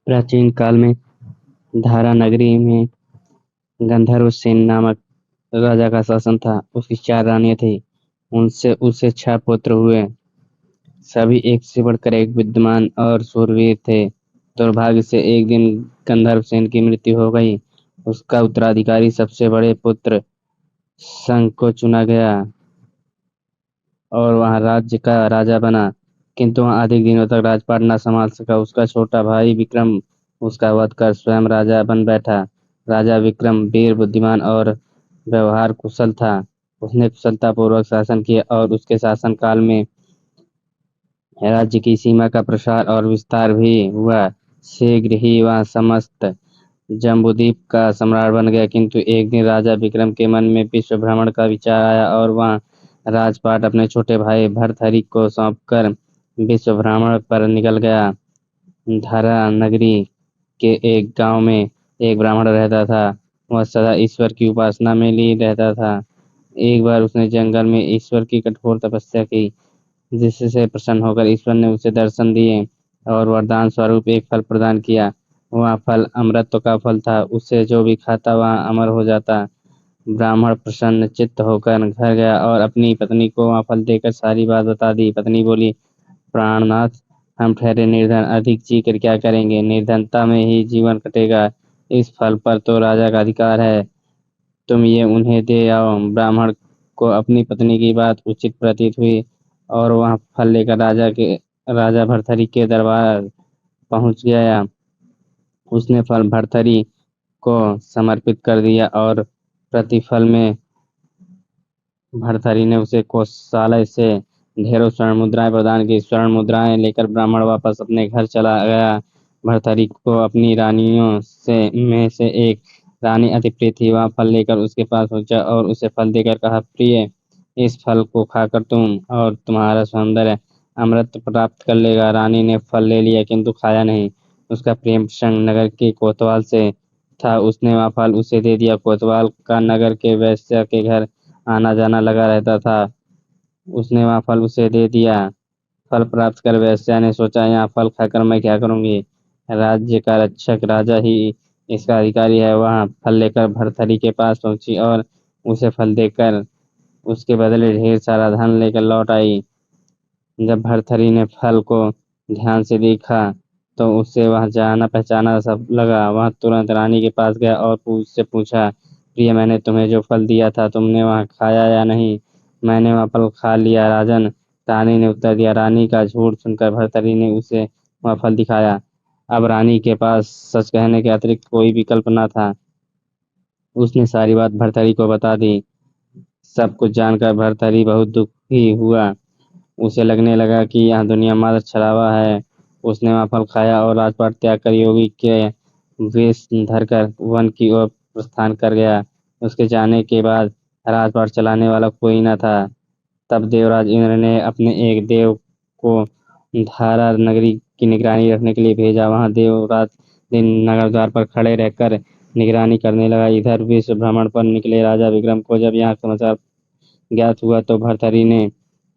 प्राचीन काल में धारा नगरी में गंधर्व सेन नामक राजा का शासन था। उसकी 4 रानियां थीं। उनसे उसे 6 पुत्र हुए। सभी एक से बढ़कर एक विद्वान और शूरवीर थे। दुर्भाग्य से एक दिन गंधर्व सेन की मृत्यु हो गई। उसका उत्तराधिकारी सबसे बड़े पुत्र शंख को चुना गया और वह राज्य का राजा बना, किंतु वह अधिक दिनों तक राजपाट न संभाल सका। उसका छोटा भाई विक्रम उसका वध कर स्वयं राजा बन बैठा। राजा विक्रम वीर, बुद्धिमान और व्यवहार कुशल था। उसने कुशलतापूर्वक शासन किया और उसके शासनकाल में राज्य की सीमा का प्रसार और विस्तार भी हुआ। शीघ्र ही वह समस्त जम्बूद्वीप का सम्राट बन गया। किंतु एक दिन राजा विक्रम के मन में विश्व भ्रमण का विचार आया और वह राजपाट अपने छोटे भाई भर्तहरि को सौंपकर विश्व भ्रमण पर निकल गया। धरा नगरी के एक गांव में एक ब्राह्मण रहता था। वह सदा ईश्वर की उपासना में लीन रहता था। एक बार उसने जंगल में ईश्वर की कठोर तपस्या की, जिससे प्रसन्न होकर ईश्वर ने उसे दर्शन दिए और वरदान स्वरूप एक फल प्रदान किया। वह फल अमृत का फल था। उसे जो भी खाता वह अमर हो जाता। ब्राह्मण प्रसन्न चित्त होकर घर गया और अपनी पत्नी को वह फल देकर सारी बात बता दी। पत्नी बोली, प्राणनाथ, हम ठहरे निर्धन, अधिक जी कर क्या करेंगे? निर्धनता में ही जीवन कटेगा। इस फल पर तो राजा का अधिकार है, तुम ये उन्हें दे आओ। ब्राह्मण को अपनी पत्नी की बात उचित प्रतीत हुई और वह फल लेकर राजा भर्तहरि के दरबार पहुंच गया। उसने फल भर्तहरि को समर्पित कर दिया और प्रतिफल में भर्तहरि ने उसे कौशल्या से ढेरों स्वर्ण मुद्राएं प्रदान की। स्वर्ण मुद्राएं लेकर ब्राह्मण वापस अपने घर चला गया। भर्तहरि को अपनी रानियों में से एक रानी अति प्रिय थी। वह फल लेकर उसके पास पहुंचा और उसे फल देकर कहा, प्रिय, इस फल को खाकर तुम और तुम्हारा सौंदर्य अमृत प्राप्त कर लेगा। रानी ने फल ले लिया किंतु खाया नहीं। उसका प्रेम प्रसंग नगर के कोतवाल से था। उसने वह फल उसे दे दिया। कोतवाल का नगर के वैश्य के घर आना जाना लगा रहता था। उसने वह फल उसे दे दिया। फल प्राप्त कर वैश्या ने सोचा, यहाँ फल खाकर मैं क्या करूंगी? राज्य का रक्षक राजा ही इसका अधिकारी है। वह फल लेकर भर्तहरि के पास पहुंची और उसे फल देकर उसके बदले ढेर सारा धन लेकर लौट आई। जब भर्तहरि ने फल को ध्यान से देखा तो उससे वह जाना पहचाना सब लगा। वह तुरंत रानी के पास गया और उससे पूछा, प्रिय, मैंने तुम्हें जो फल दिया था तुमने वह खाया या नहीं? मैंने वह फल खा लिया राजन, रानी ने उत्तर दिया। रानी का झूठ सुनकर भर्तहरि ने उसे वह फल दिखाया। अब रानी के पास सच कहने के अतिरिक्त कोई विकल्प न था। उसने सारी बात भर्तहरि को बता दी। सब कुछ जानकर भर्तहरि बहुत दुखी हुआ। उसे लगने लगा कि यह दुनिया मात्र छलावा है। उसने वह फल खाया और राजपाट त्याग कर योगी के वेश धरकर वन की ओर प्रस्थान कर गया। उसके जाने के बाद राजपाट चलाने वाला कोई न था। तब देवराज इंद्र ने अपने एक देव को धारा नगरी की निगरानी रखने के लिए भेजा। वहां देव रात दिन नगर द्वार पर खड़े रहकर निगरानी करने लगा। इधर विश्व भ्रमण पर निकले राजा विक्रम को जब यहाँ समाचार ज्ञात हुआ तो भर्तहरि ने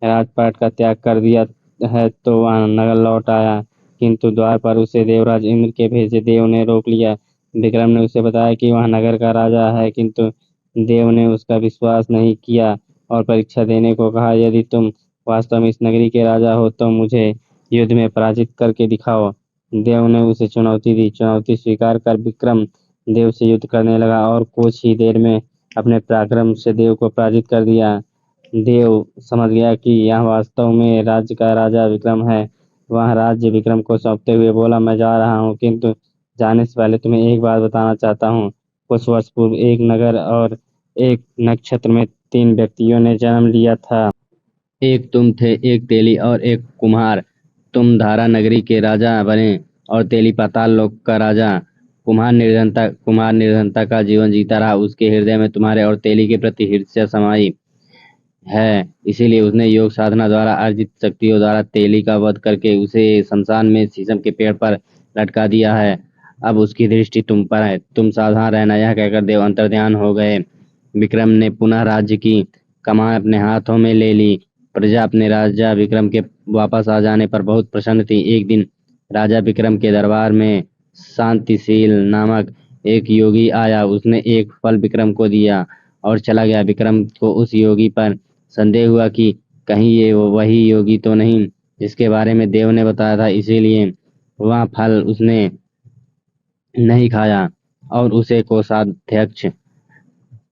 राजपाट का त्याग कर दिया है तो वह नगर लौट आया, किंतु द्वार पर उसे देवराज इंद्र के भेजे देव ने रोक लिया। विक्रम ने उसे बताया कि वह नगर का राजा है, किंतु देव ने उसका विश्वास नहीं किया और परीक्षा देने को कहा। यदि तुम वास्तव में इस नगरी के राजा हो तो मुझे युद्ध में पराजित करके दिखाओ। देव ने उसे चुनौती दी। चुनौती स्वीकार कर विक्रम देव से युद्ध करने लगा और कुछ ही देर में अपने पराक्रम से देव को पराजित कर दिया। देव समझ गया कि यह वास्तव में राज्य का राजा विक्रम है। वह राज्य विक्रम को सौंपते हुए बोला, मैं जा रहा हूँ, किंतु जाने से पहले तुम्हें एक बात बताना चाहता हूँ। कुछ वर्ष पूर्व एक नगर और एक नक्षत्र में 3 व्यक्तियों ने जन्म लिया था। एक तुम थे, एक तेली और एक कुम्हार। तुम धारा नगरी के राजा बने और तेली पाताल लोक का राजा। कुम्हार निर्धनता का जीवन जीता रहा। उसके हृदय में तुम्हारे और तेली के प्रति ईर्ष्या समाई है। इसीलिए उसने योग साधना द्वारा अर्जित शक्तियों द्वारा तेली का वध करके उसे शमशान में शीशम के पेड़ पर लटका दिया है। अब उसकी दृष्टि तुम पर है, तुम सावधान रहना। यह कहकर देव अंतर्ध्यान हो गए। विक्रम ने पुनः राज्य की कमान अपने हाथों में ले ली। प्रजा अपने राजा विक्रम के वापस आ जाने पर बहुत प्रसन्न थी। एक दिन राजा विक्रम के दरबार में शांतिशील नामक एक योगी आया। उसने एक फल विक्रम को दिया और चला गया। विक्रम को उस योगी पर संदेह हुआ कि कहीं ये वही योगी तो नहीं जिसके बारे में देव ने बताया था, इसीलिए वह फल उसने नहीं खाया और उसे कोषाध्यक्ष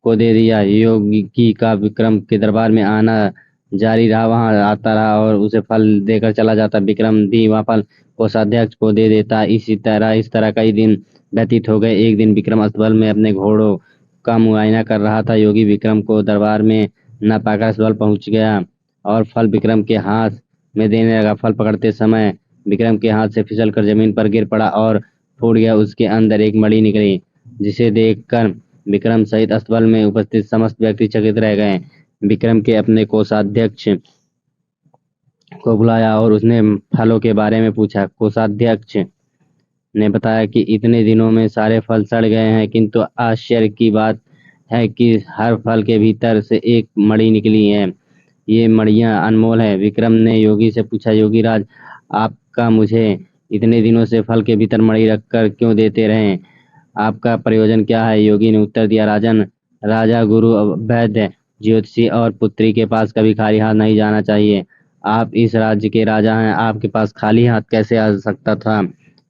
को दे दिया। योगी का विक्रम के दरबार में आना जारी रहा, वहां आता रहा और उसे फल देकर चला जाता। विक्रम भी वह फल कोषाध्यक्ष को दे देता। इस तरह कई दिन व्यतीत हो गए। एक दिन विक्रम अस्तबल में अपने घोड़ों का मुआयना कर रहा था। योगी विक्रम को दरबार में न पाकर अस्तबल पहुंच गया और फल विक्रम के हाथ में देने लगा। फल पकड़ते समय विक्रम के हाथ से फिसल कर जमीन पर गिर पड़ा और फूट गया। उसके अंदर एक मणि निकली, जिसे देखकर विक्रम सहित अस्तबल में उपस्थित समस्त व्यक्ति चकित रह गए। विक्रम के अपने कोषाध्यक्ष को बुलाया और उसने फलों के बारे में पूछा। कोषाध्यक्ष ने बताया कि इतने दिनों में सारे फल सड़ गए हैं, किंतु आश्चर्य की बात है कि हर फल के भीतर से एक मणि निकली है। ये मणियां अनमोल है। विक्रम ने योगी से पूछा, योगीराज, आपका मुझे इतने दिनों से फल के भीतर मणि रखकर क्यों देते रहे? आपका प्रयोजन क्या है? योगी ने उत्तर दिया, राजन, राजा, गुरु, वैद्य, ज्योतिषी और पुत्री के पास कभी खाली हाथ नहीं जाना चाहिए। आप इस राज्य के राजा हैं, आपके पास खाली हाथ कैसे आ सकता था?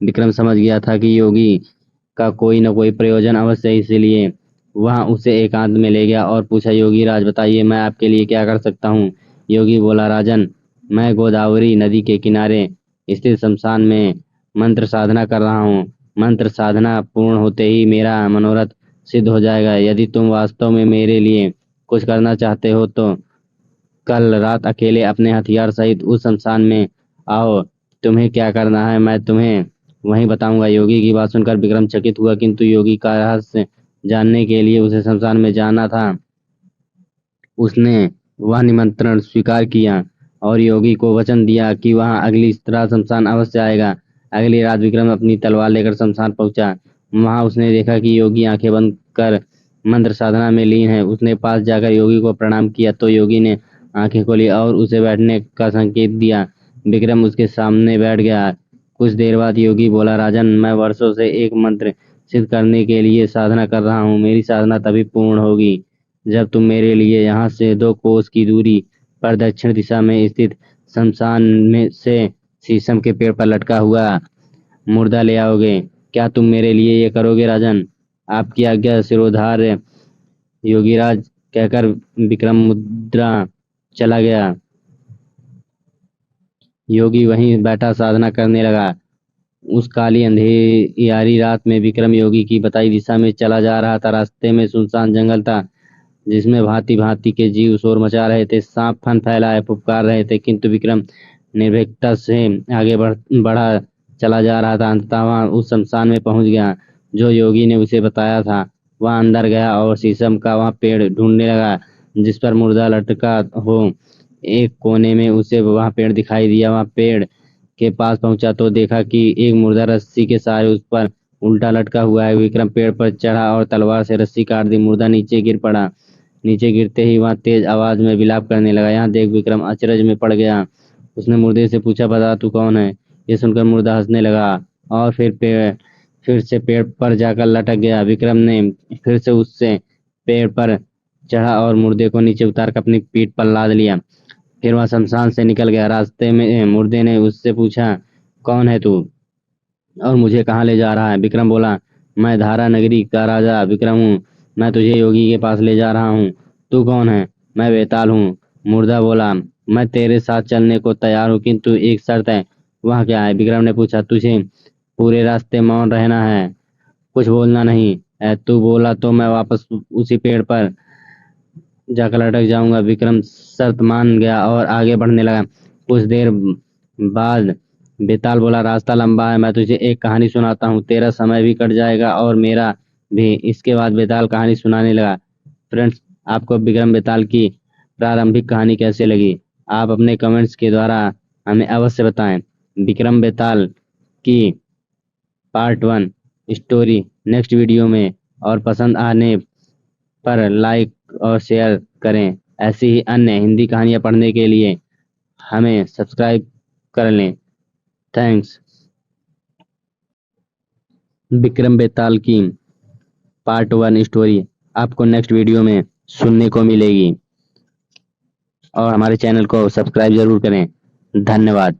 विक्रम समझ गया था कि योगी का कोई न कोई प्रयोजन अवश्य है, इसलिए वह उसे एकांत में ले गया और पूछा, योगीराज, बताइए, मैं आपके लिए क्या कर सकता हूँ? योगी बोला, राजन, मैं गोदावरी नदी के किनारे स्थित शमशान में मंत्र साधना कर रहा हूँ। मंत्र साधना पूर्ण होते ही मेरा मनोरथ सिद्ध हो जाएगा। यदि तुम वास्तव में मेरे लिए कुछ करना चाहते हो तो कल रात अकेले अपने हथियार सहित उस शमशान में आओ। तुम्हें क्या करना है मैं तुम्हें वहीं बताऊंगा। योगी की बात सुनकर विक्रम चकित हुआ, किंतु योगी का रहस्य जानने के लिए उसे शमशान में जाना था। उसने वह निमंत्रण स्वीकार किया और योगी को वचन दिया कि वह अगली रात शमशान अवश्य आएगा। अगली रात विक्रम अपनी तलवार लेकर शमशान पहुंचा। वहां उसने देखा कि योगी आंखें बंद कर मंत्र साधना में लीन है। उसने पास जाकर योगी को प्रणाम किया तो योगी ने आंखें खोली और उसे बैठने का संकेत दिया। विक्रम उसके सामने बैठ गया। कुछ देर बाद योगी बोला, राजन, मैं वर्षों से एक मंत्र सिद्ध करने के लिए साधना कर रहा हूँ। मेरी साधना तभी पूर्ण होगी जब तुम मेरे लिए यहाँ से 2 कोस की दूरी पर दक्षिण दिशा में स्थित शमशान में से शीशम के पेड़ पर लटका हुआ मुर्दा ले आओगे। क्या तुम मेरे लिए ये करोगे राजन? आपकी आज्ञा सिरोधार्य योगीराज, कहकर विक्रम मुद्रा चला गया। योगी वहीं बैठा साधना करने लगा। उस काली अंधेरी रात में विक्रम योगी की बताई दिशा में चला जा रहा था। रास्ते में सुनसान जंगल था जिसमें भांति भांति के जीव शोर मचा रहे थे। सांप फन फैलाए फुफकार रहे थे, किंतु विक्रम निर्भीकता से आगे बढ़ा चला जा रहा था। अंततः वह उस शमशान में पहुंच गया जो योगी ने उसे बताया था। वह अंदर गया और शीशम का वह पेड़ ढूंढने लगा जिस पर मुर्दा लटका हो। एक कोने में उसे वह पेड़ दिखाई दिया। वह पेड़ के पास पहुंचा तो देखा कि एक मुर्दा रस्सी के सहारे उस पर उल्टा लटका हुआ है। विक्रम पेड़ पर चढ़ा और तलवार से रस्सी काट दी। मुर्दा नीचे गिर पड़ा। नीचे गिरते ही वह तेज आवाज में विलाप करने लगा। यहाँ देख विक्रम अचरज में पड़ गया। उसने मुर्दे से पूछा, बता तू कौन है? ये सुनकर मुर्दा हंसने लगा और फिर से पेड़ पर जाकर लटक गया। विक्रम ने फिर से उससे पेड़ पर चढ़ा और मुर्दे को नीचे उतारकर अपनी पीठ पर लाद लिया। फिर वह शमशान से निकल गया। रास्ते में मुर्दे ने उससे पूछा, कौन है तू और मुझे कहाँ ले जा रहा है? विक्रम बोला, मैं धारा नगरी का राजा विक्रम हूँ। मैं तुझे योगी के पास ले जा रहा हूँ। तू कौन है? मैं बेताल हूँ। मुर्दा बोला, मैं तेरे साथ चलने को तैयार हूँ, किंतु एक शर्त है। वह क्या है? विक्रम ने पूछा, तुझे पूरे रास्ते मौन रहना है, कुछ बोलना नहीं है। तू बोला तो मैं वापस उसी पेड़ पर जाकर लटक जाऊंगा। विक्रम शर्त मान गया और आगे बढ़ने लगा। कुछ देर बाद बेताल बोला, रास्ता लंबा है, मैं तुझे एक कहानी सुनाता हूँ, तेरा समय भी कट जाएगा और मेरा भी। इसके बाद बेताल कहानी सुनाने लगा। फ्रेंड्स, आपको विक्रम बेताल की प्रारंभिक कहानी कैसे लगी? आप अपने कमेंट्स के द्वारा हमें अवश्य बताएं। विक्रम बेताल की पार्ट 1 स्टोरी नेक्स्ट वीडियो में, और पसंद आने पर लाइक और शेयर करें। ऐसी ही अन्य हिंदी कहानियाँ पढ़ने के लिए हमें सब्सक्राइब कर लें। थैंक्स। विक्रम बेताल की पार्ट 1 स्टोरी आपको नेक्स्ट वीडियो में सुनने को मिलेगी और हमारे चैनल को सब्सक्राइब जरूर करें। धन्यवाद।